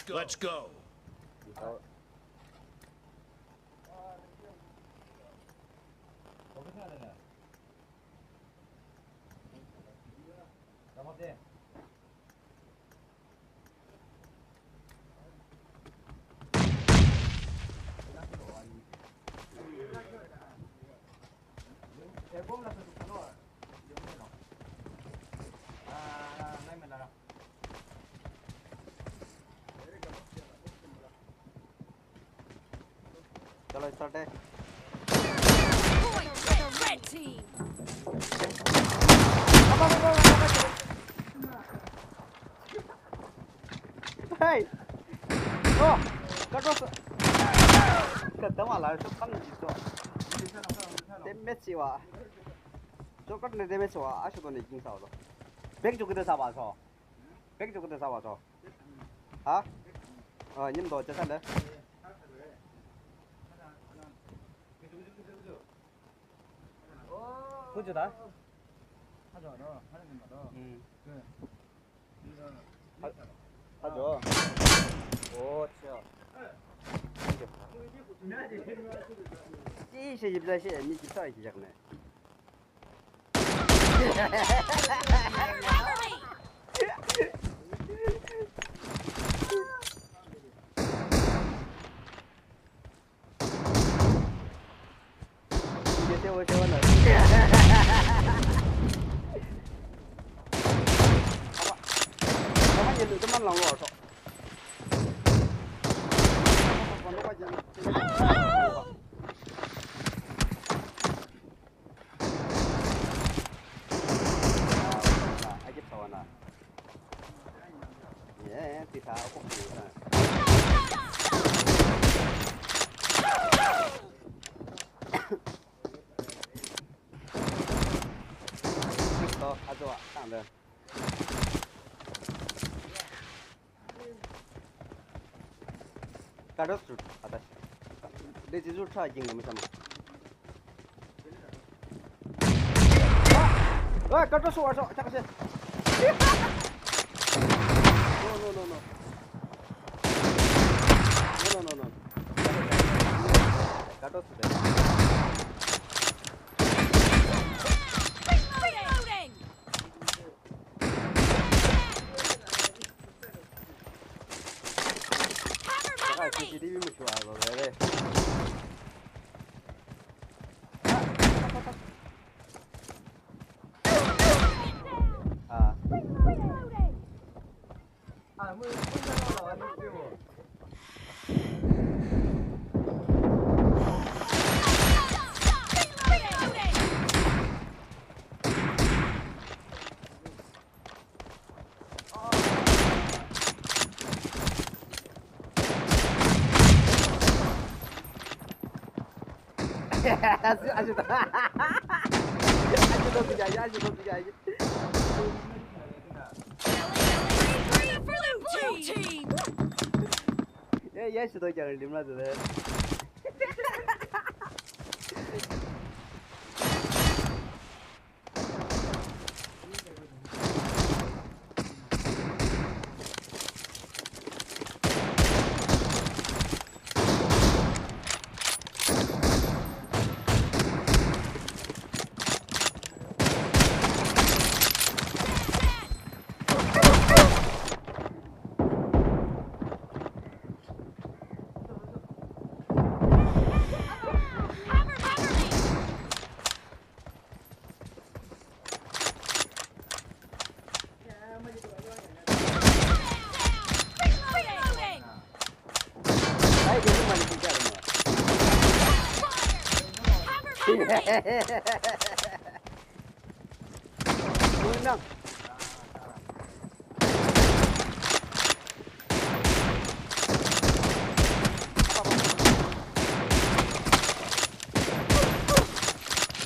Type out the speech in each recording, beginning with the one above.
Let's go. चलो start है Point for the red team. Hey oh cắt rốt cắt tao mà lại số tăng gì đó damage wa số cắt này damage wa à số đó này kinh sao đó백 쪽에서 잡아서 백 쪽에서 잡아서 아? 님도 어쩌는데? 그주다? 하죠, 너 하는 것마다. 하죠. 오, 치어. 이 집사시 니 집사이 시작네. 이제 세워는. 봐봐, 얘는 좀만 나온 거 같아. 예, 뒤다 꼭 더 가져와, 땅들. 가로수, 아다시. 내 지주 차 이긴 거 아, 가로수 와서 잠깐만. No. 가로수 돼. Reloading. 아, CCTV 뭐 좋아, 왜? 아. 아, 뭐 혼자 나와가지고. 아직도 그게 For the blue team. 얘 수도 잘 림라드네. 아이 계속 많이 진짜 그냥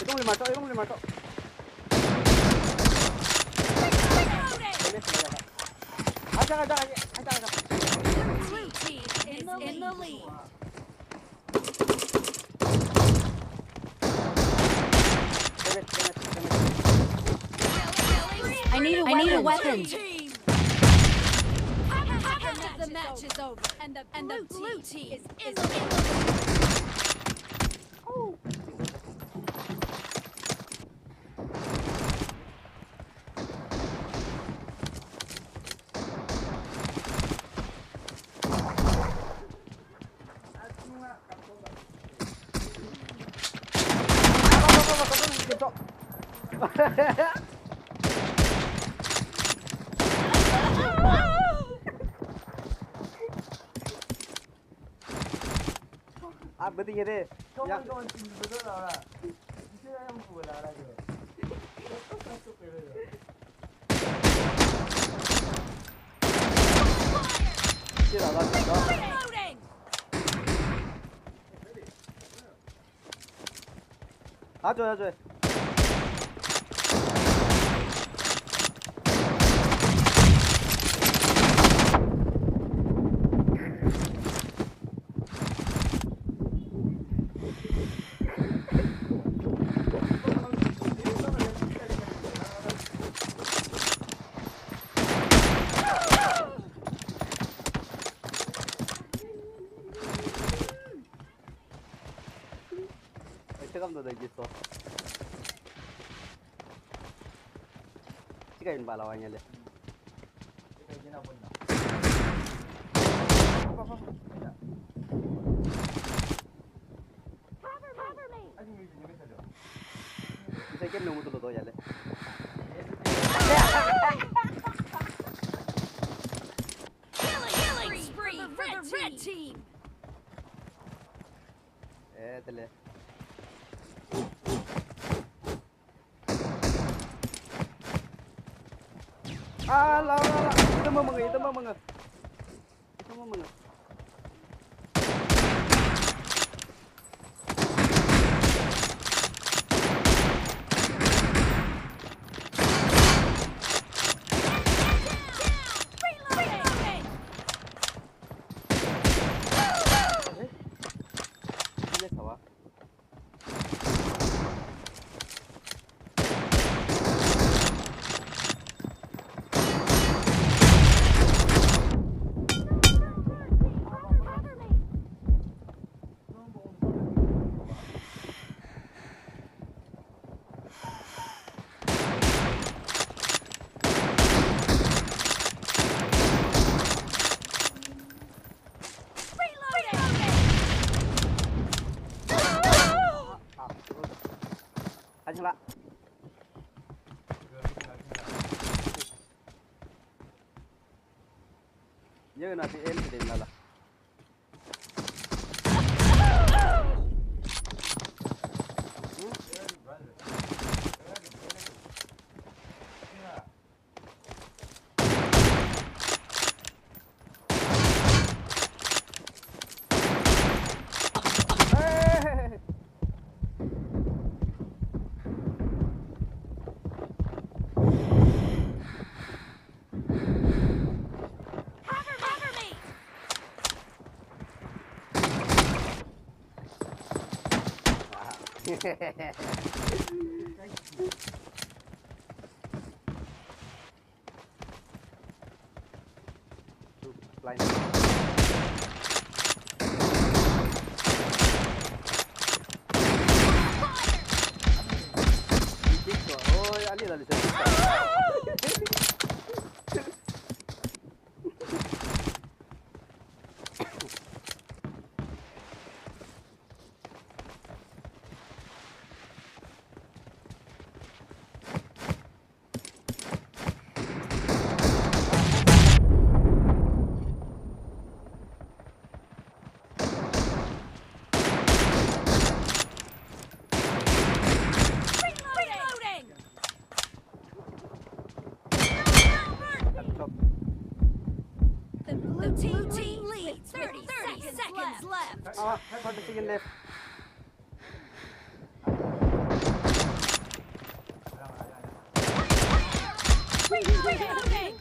이동을 맞춰 가자 Blue team is in the lead. I need a weapon. Team. match is over. And the blue team is in the 아, 뭐든 이래. 형은 좀 진부도 나와라. 이제 형 보고 나와라 그. 길 알아준다. reloading. 아줘. 체감도 여기 있어. 시간이 말라 와냐래. 이제 나 본다. 아직 여기 살려. 이제 게임 너무 들어 넣어야래. Killing spree for the red team. 들래. 라. Itu mau mengah. Reloading. Ini sawah. Anh lại. Nhớ là thì em thì điểm là. Cover me. Line. Ôi, anh đi là lịch sử. Reloading. The blue team leads 30 seconds left. Ah, 40 seconds left. Reloading.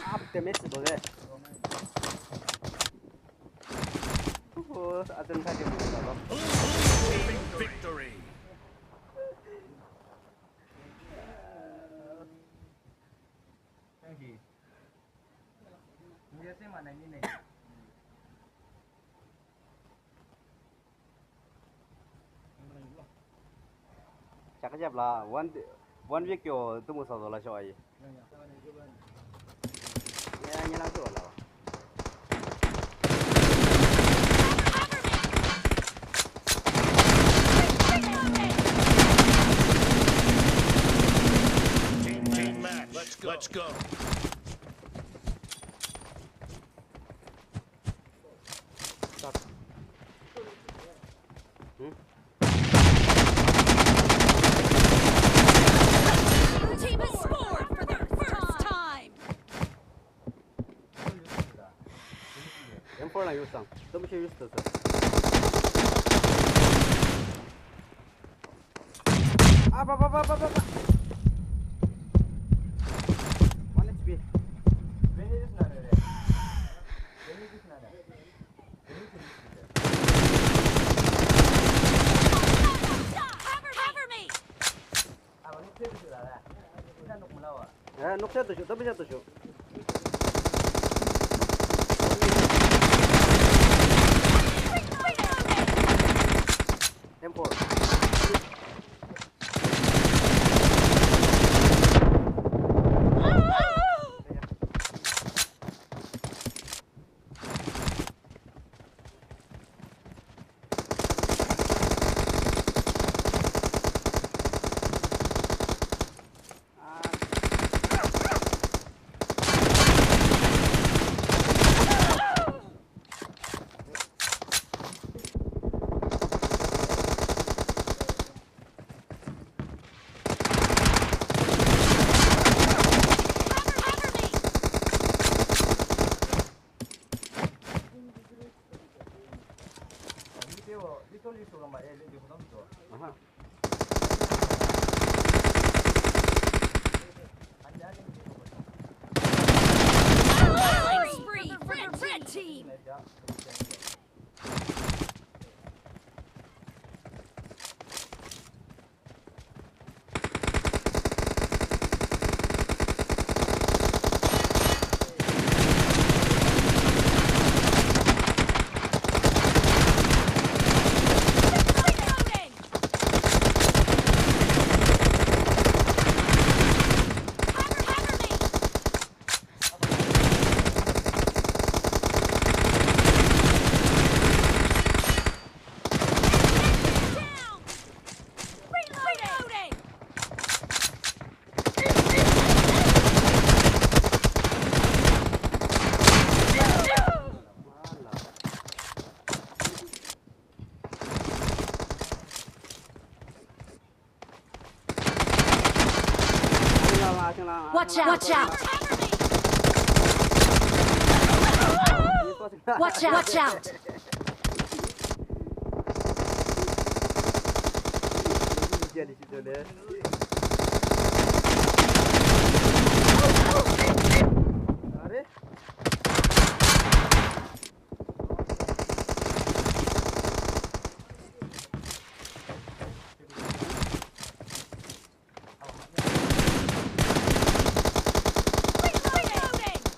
Áp cái mét rồi đấy. Ôi. ajan tadi berapa? Victory. Thank you. Dia sih mana ini nih? Cakap lah, one week yo tu musa dola shoyi. Ya, nyelang tu lah. Team match. Let's go. Your team has scored for the first time. M4 lang usang. Tu mesti use tu. Apa. One HP. Beni di sana deh. Beni di sana deh. Beni di sana. Cover me. Apa lu sih di sana deh? Kita nuk melawan. Nuk satu shoot, tapi satu shoot. M4. Itu lihat orang baik, dia pun tahu. Aha. Anda ni dia pun. Killing spree for the red team. Meja. Reloading. Cover me. Down. Reloading. Malah. Watch out. Watch out. Dia di situ deh. Are? Reloading.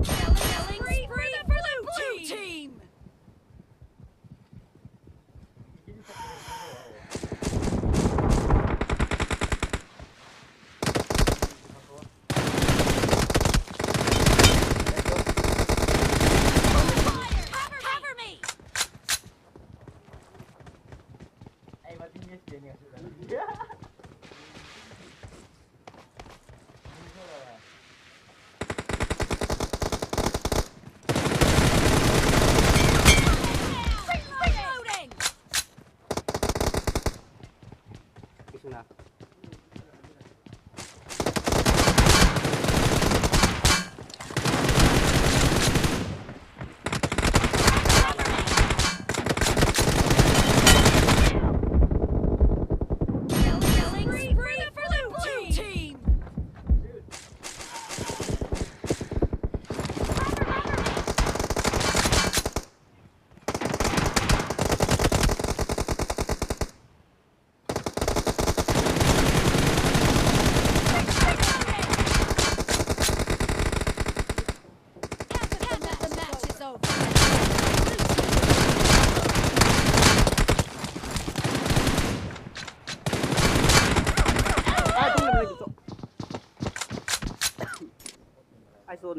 Killing spree for the blue team. Cover me. Mati ni dia ni sudah. Reloading.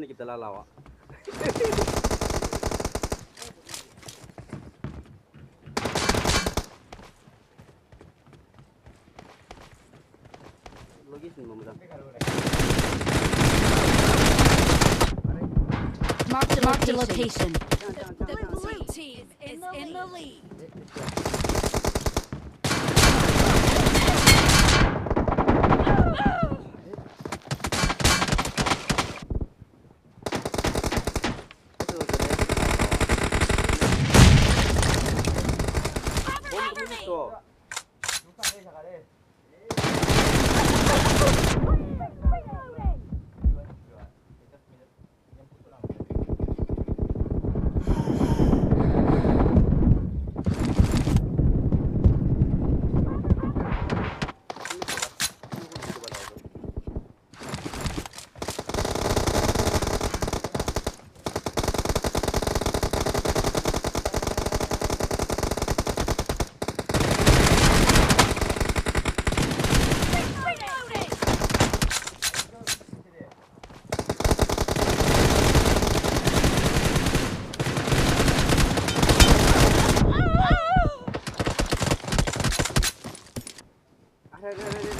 ni kita lalawa. Location mo mo. Marked a location. Jangan. The blue team is in the lead. Cover me. Reloading.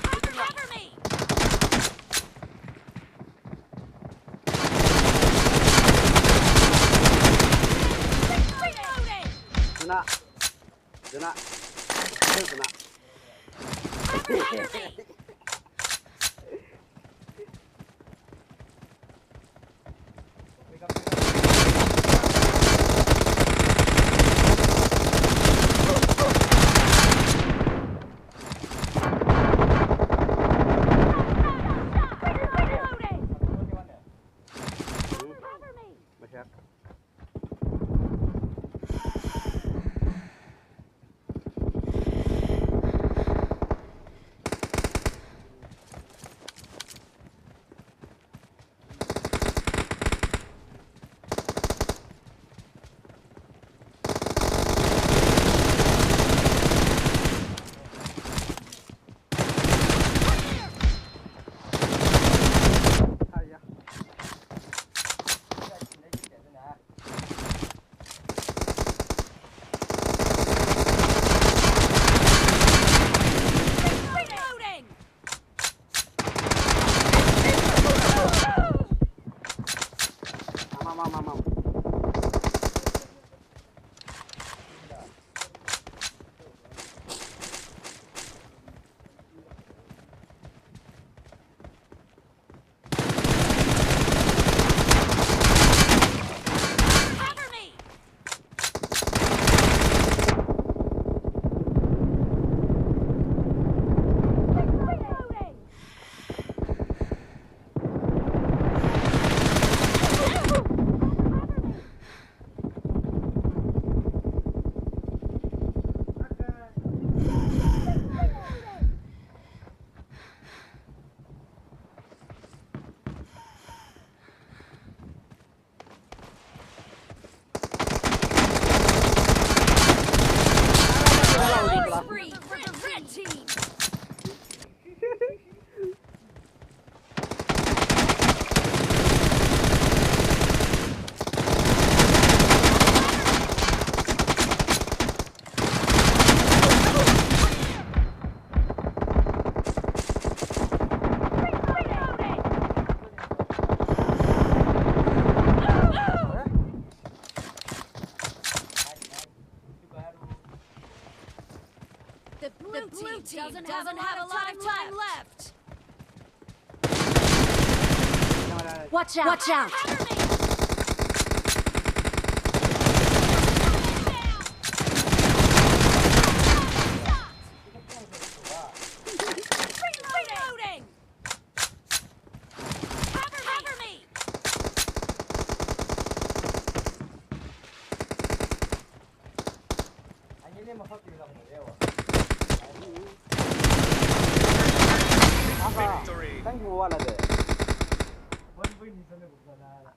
Cover me. Reloading. Kena. Cover me. Reloading. Cover me. Masyak. Ayah. Reloading. Mam. Cover me. Reloading. Killing spree for the red team. The blue team doesn't have a lot of time left. Watch out! Watch out! Cover me. Reloading. Cover me. Victory. Kan gua ada deh. One point ni sana bukan lah.